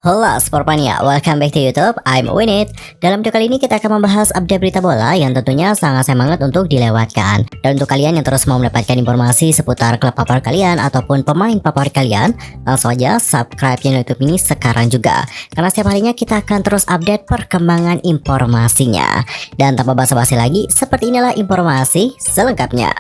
Halo Sportmania, welcome back to YouTube, I'm Winit. Dalam video kali ini kita akan membahas update berita bola yang tentunya sangat semangat untuk dilewatkan. Dan untuk kalian yang terus mau mendapatkan informasi seputar klub favorit kalian ataupun pemain favorit kalian, langsung aja subscribe channel YouTube ini sekarang juga. Karena setiap harinya kita akan terus update perkembangan informasinya. Dan tanpa basa-basi lagi, seperti inilah informasi selengkapnya.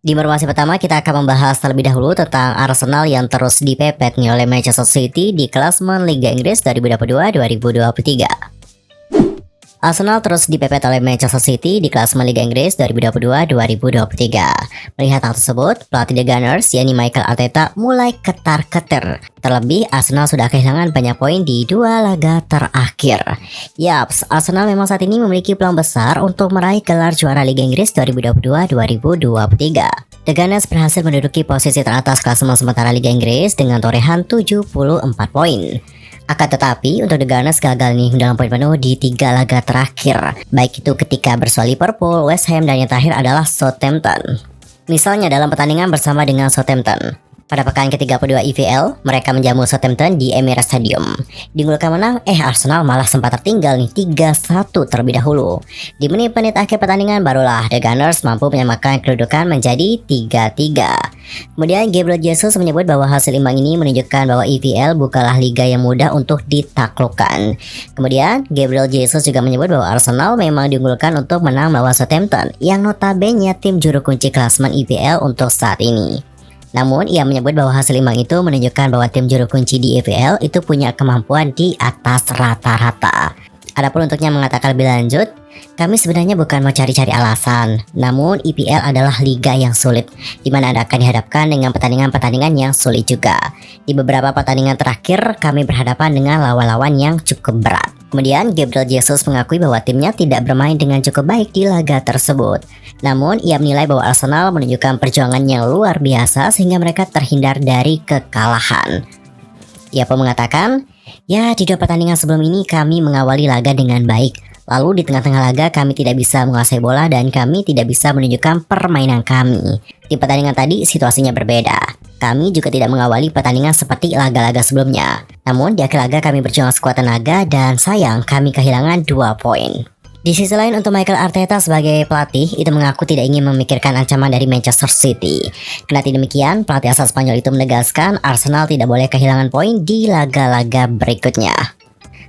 Di informasi pertama kita akan membahas terlebih dahulu tentang Arsenal yang terus dipepet nih oleh Manchester City di klasemen Liga Inggris 2022-2023. Arsenal terus dipepet oleh Manchester City di klasemen Liga Inggris 2022-2023. Melihat hal tersebut, pelatih The Gunners yakni Mikel Arteta mulai ketar-ketir. Terlebih, Arsenal sudah kehilangan banyak poin di dua laga terakhir. Yaps, Arsenal memang saat ini memiliki peluang besar untuk meraih gelar juara Liga Inggris 2022-2023. The Gunners berhasil menduduki posisi teratas klasemen sementara Liga Inggris dengan torehan 74 poin. Akan tetapi untuk The Gunners gagal nih dalam poin penuh di 3 laga terakhir, baik itu ketika bersua Liverpool, West Ham, dan yang terakhir adalah Southampton. Misalnya dalam pertandingan bersama dengan Southampton pada pekan ke-32 EPL, mereka menjamu Southampton di Emirates Stadium. Di gol kemenang, Arsenal malah sempat tertinggal nih 3-1 terlebih dahulu. Di menit-menit akhir pertandingan barulah The Gunners mampu menyamakan kedudukan menjadi 3-3. Kemudian Gabriel Jesus menyebut bahwa hasil imbang ini menunjukkan bahwa EPL bukanlah liga yang mudah untuk ditaklukkan. Kemudian Gabriel Jesus juga menyebut bahwa Arsenal memang diunggulkan untuk menang melawan Southampton yang notabene tim juru kunci klasemen EPL untuk saat ini. Namun, ia menyebut bahwa hasil imbang itu menunjukkan bahwa tim juru kunci di EPL itu punya kemampuan di atas rata-rata. Adapun untuknya mengatakan lebih lanjut, kami sebenarnya bukan mau cari-cari alasan, namun EPL adalah liga yang sulit, di mana Anda akan dihadapkan dengan pertandingan-pertandingan yang sulit juga. Di beberapa pertandingan terakhir, kami berhadapan dengan lawan-lawan yang cukup berat. Kemudian, Gabriel Jesus mengakui bahwa timnya tidak bermain dengan cukup baik di laga tersebut. Namun, ia menilai bahwa Arsenal menunjukkan perjuangan yang luar biasa sehingga mereka terhindar dari kekalahan. Ia pun mengatakan, ya di 2 pertandingan sebelum ini kami mengawali laga dengan baik. Lalu di tengah-tengah laga kami tidak bisa menguasai bola dan kami tidak bisa menunjukkan permainan kami. Di pertandingan tadi situasinya berbeda. Kami juga tidak mengawali pertandingan seperti laga-laga sebelumnya. Namun di akhir laga kami berjuang sekuat tenaga dan sayang kami kehilangan 2 poin. Di sisi lain untuk Mikel Arteta sebagai pelatih itu mengaku tidak ingin memikirkan ancaman dari Manchester City. Kendati demikian, pelatih asal Spanyol itu menegaskan Arsenal tidak boleh kehilangan poin di laga-laga berikutnya.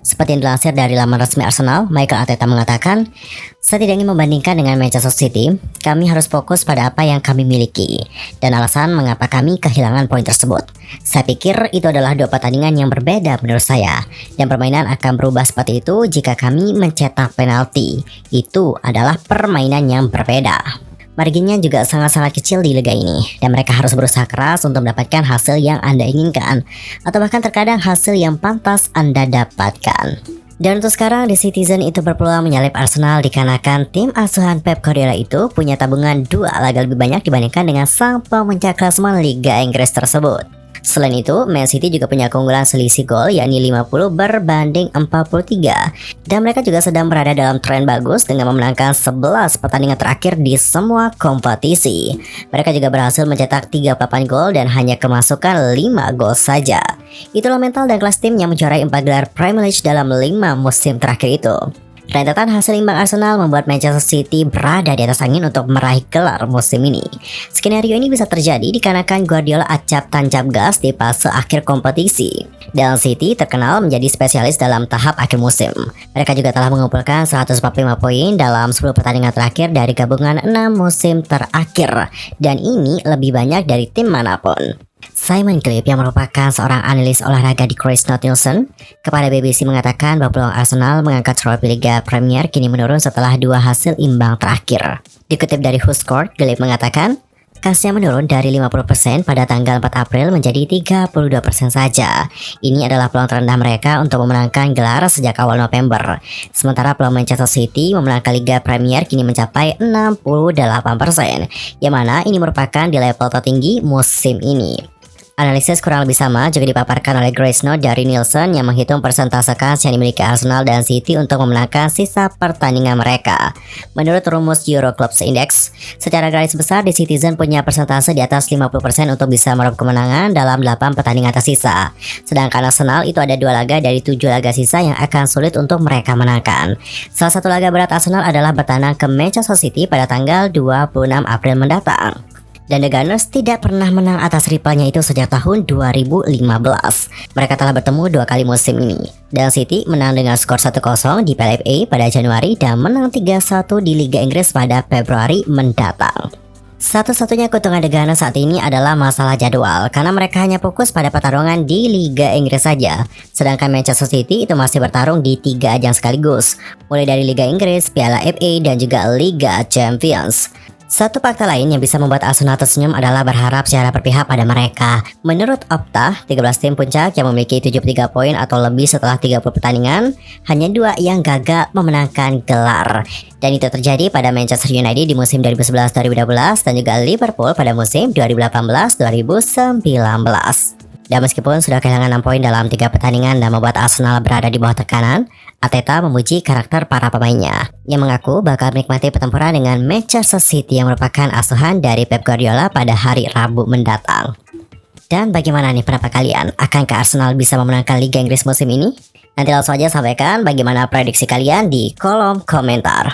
Seperti yang dilansir dari laman resmi Arsenal, Mikel Arteta mengatakan, saya tidak ingin membandingkan dengan Manchester City, kami harus fokus pada apa yang kami miliki, dan alasan mengapa kami kehilangan poin tersebut. Saya pikir itu adalah 2 pertandingan yang berbeda menurut saya, dan permainan akan berubah seperti itu jika kami mencetak penalti. Itu adalah permainan yang berbeda. Marginnya juga sangat-sangat kecil di liga ini, dan mereka harus berusaha keras untuk mendapatkan hasil yang Anda inginkan, atau bahkan terkadang hasil yang pantas Anda dapatkan. Dan untuk sekarang, The Citizen itu berpeluang menyalip Arsenal dikarenakan tim asuhan Pep Guardiola itu punya tabungan 2 laga lebih banyak dibandingkan dengan sang pemuncak klasemen Liga Inggris tersebut. Selain itu, Man City juga punya keunggulan selisih gol yakni 50 berbanding 43. Dan mereka juga sedang berada dalam tren bagus dengan memenangkan 11 pertandingan terakhir di semua kompetisi. Mereka juga berhasil mencetak 38 gol dan hanya kemasukan 5 gol saja. Itulah mental dan kelas tim yang menjuarai 4 gelar Premier League dalam 5 musim terakhir itu. Rentetan hasil imbang Arsenal membuat Manchester City berada di atas angin untuk meraih gelar musim ini. Skenario ini bisa terjadi dikarenakan Guardiola acap tancap gas di fase akhir kompetisi. Dan City terkenal menjadi spesialis dalam tahap akhir musim. Mereka juga telah mengumpulkan 145 poin dalam 10 pertandingan terakhir dari gabungan 6 musim terakhir. Dan ini lebih banyak dari tim manapun. Simon Cliff yang merupakan seorang analis olahraga di Chris Nielsen kepada BBC mengatakan bahwa peluang Arsenal mengangkat trofi Liga Premier kini menurun setelah 2 hasil imbang terakhir. Dikutip dari WhoScored, Cliff mengatakan kasnya menurun dari 50% pada tanggal 4 April menjadi 32% saja. Ini adalah peluang terendah mereka untuk memenangkan gelar sejak awal November. Sementara peluang Manchester City memenangkan Liga Premier kini mencapai 68%, yang mana ini merupakan di level tertinggi musim ini. Analisis kurang lebih sama juga dipaparkan oleh Grace Note dari Nielsen yang menghitung persentase kans yang dimiliki Arsenal dan City untuk memenangkan sisa pertandingan mereka. Menurut rumus Euroclubs Index, secara garis besar di Citizen punya persentase di atas 50% untuk bisa meraih kemenangan dalam 8 pertandingan tersisa. Sedangkan Arsenal itu ada 2 laga dari 7 laga sisa yang akan sulit untuk mereka menangkan. Salah satu laga berat Arsenal adalah bertandang ke Manchester City pada tanggal 26 April mendatang. Dan The Gunners tidak pernah menang atas rivalnya itu sejak tahun 2015. Mereka telah bertemu 2 kali musim ini. Dan City menang dengan skor 1-0 di Piala FA pada Januari dan menang 3-1 di Liga Inggris pada Februari mendatang. Satu-satunya keuntungan The Gunners saat ini adalah masalah jadwal, karena mereka hanya fokus pada pertarungan di Liga Inggris saja. Sedangkan Manchester City itu masih bertarung di 3 ajang sekaligus, mulai dari Liga Inggris, Piala FA, dan juga Liga Champions. Satu fakta lain yang bisa membuat Arsenal tersenyum adalah berharap secara berpihak pada mereka. Menurut Opta, 13 tim puncak yang memiliki 73 poin atau lebih setelah 30 pertandingan, hanya 2 yang gagal memenangkan gelar. Dan itu terjadi pada Manchester United di musim 2011-2012 dan juga Liverpool pada musim 2018-2019. Dan meskipun sudah kehilangan 6 poin dalam 3 pertandingan dan membuat Arsenal berada di bawah tekanan, Arteta memuji karakter para pemainnya, yang mengaku bakal menikmati pertempuran dengan Manchester City yang merupakan asuhan dari Pep Guardiola pada hari Rabu mendatang. Dan bagaimana nih pendapat kalian? Akankah Arsenal bisa memenangkan Liga Inggris musim ini? Nanti langsung aja sampaikan bagaimana prediksi kalian di kolom komentar.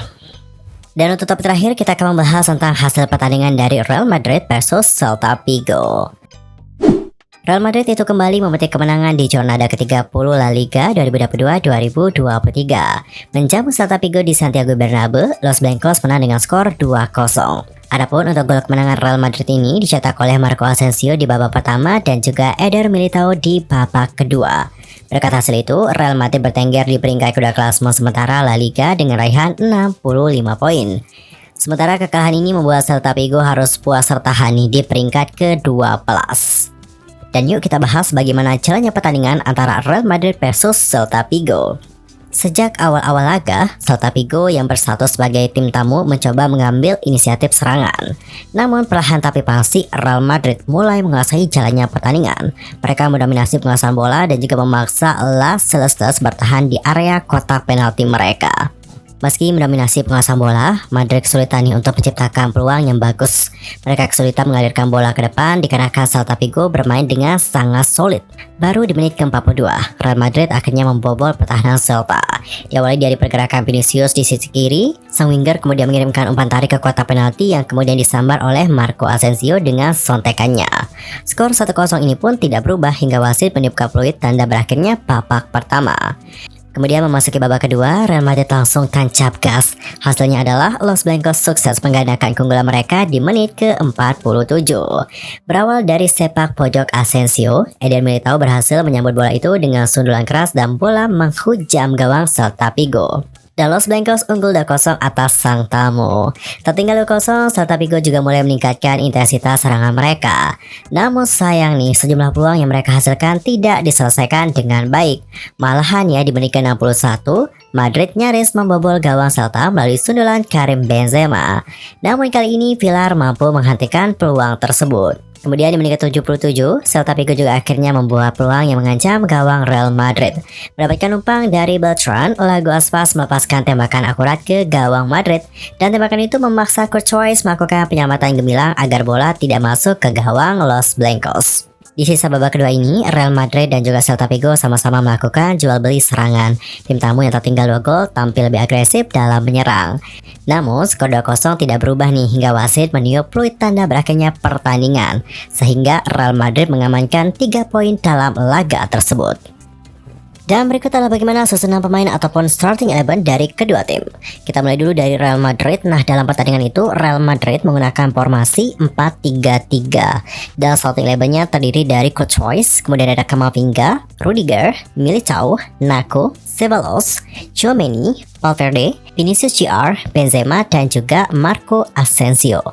Dan untuk topik terakhir, kita akan membahas tentang hasil pertandingan dari Real Madrid versus Celta Vigo. Real Madrid itu kembali memetik kemenangan di jornada ke-30 La Liga 2022-2023. Menjamu Celta Vigo di Santiago Bernabeu, Los Blancos menang dengan skor 2-0. Adapun untuk gol kemenangan Real Madrid ini dicetak oleh Marco Asensio di babak pertama dan juga Eder Militao di babak kedua. Berkat hasil itu, Real Madrid bertengger di peringkat kedua klasemen sementara La Liga dengan raihan 65 poin. Sementara kekalahan ini membuat Celta Vigo harus puas tertahan di peringkat ke-12. Dan yuk kita bahas bagaimana jalannya pertandingan antara Real Madrid versus Celta Vigo. Sejak awal-awal laga, Celta Vigo yang berstatus sebagai tim tamu mencoba mengambil inisiatif serangan. Namun perlahan tapi pasti Real Madrid mulai menguasai jalannya pertandingan. Mereka mendominasi penguasaan bola dan juga memaksa Las Celestes bertahan di area kotak penalti mereka. Meski mendominasi penguasaan bola, Madrid kesulitan untuk menciptakan peluang yang bagus. Mereka kesulitan mengalirkan bola ke depan dikarenakan Celta Vigo bermain dengan sangat solid. Baru di menit ke-42, Real Madrid akhirnya membobol pertahanan Celta. Diawali dari pergerakan Vinicius di sisi kiri, sang winger kemudian mengirimkan umpan tarik ke kotak penalti yang kemudian disambar oleh Marco Asensio dengan sontekannya. Skor 1-0 ini pun tidak berubah hingga wasit meniupkan peluit tanda berakhirnya babak pertama. Kemudian memasuki babak kedua, Real Madrid langsung tancap gas. Hasilnya adalah Los Blancos sukses menggandakan keunggulan mereka di menit ke-47. Berawal dari sepak pojok Asensio, Eder Militao berhasil menyambut bola itu dengan sundulan keras dan bola menghujam gawang Celta Vigo. Dan Los Blancos unggul 2-0 atas sang tamu. Tertinggal 2-0, Celta Vigo juga mulai meningkatkan intensitas serangan mereka. Namun sayang nih, sejumlah peluang yang mereka hasilkan tidak diselesaikan dengan baik. Malahan ya di menit ke-61, Madrid nyaris membobol gawang Celta melalui sundulan Karim Benzema. Namun kali ini Villar mampu menghentikan peluang tersebut. Kemudian di menit ke-77, Celta Vigo juga akhirnya membuat peluang yang mengancam gawang Real Madrid. Mendapatkan umpan dari Beltran, Olago Aspas melepaskan tembakan akurat ke gawang Madrid. Dan tembakan itu memaksa Courtois melakukan penyelamatan gemilang agar bola tidak masuk ke gawang Los Blancos. Di sisa babak kedua ini, Real Madrid dan juga Celta Vigo sama-sama melakukan jual beli serangan. Tim tamu yang tertinggal 2 gol tampil lebih agresif dalam menyerang. Namun, skor 2-0 tidak berubah nih hingga wasit meniup peluit tanda berakhirnya pertandingan. Sehingga Real Madrid mengamankan 3 poin dalam laga tersebut. Dan berikut adalah bagaimana susunan pemain ataupun starting 11 dari kedua tim. Kita mulai dulu dari Real Madrid. Nah, dalam pertandingan itu Real Madrid menggunakan formasi 4-3-3. Dan starting 11-nya terdiri dari Courtois, kemudian ada Camavinga, Rudiger, Militao, Nacho, Ceballos, Tchouaméni, Valverde, Vinicius Jr., Benzema, dan juga Marco Asensio.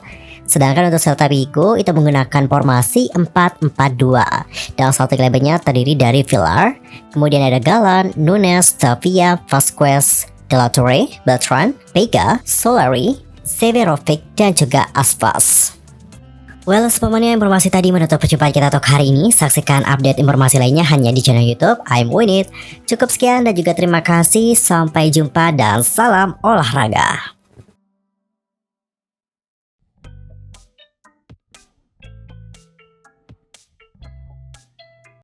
Sedangkan untuk Celta Vigo itu menggunakan formasi 4-4-2. Dan starting 11-nya terdiri dari Villar, kemudian ada Galan, Nunes, Tapia, Vasquez, De La Torre, Beltran, Vega, Solari, Severovic, dan juga Aspas. Well, semuanya informasi tadi menutup perjumpaan kita untuk hari ini. Saksikan update informasi lainnya hanya di channel YouTube I'm Winit. Cukup sekian dan juga terima kasih. Sampai jumpa dan salam olahraga.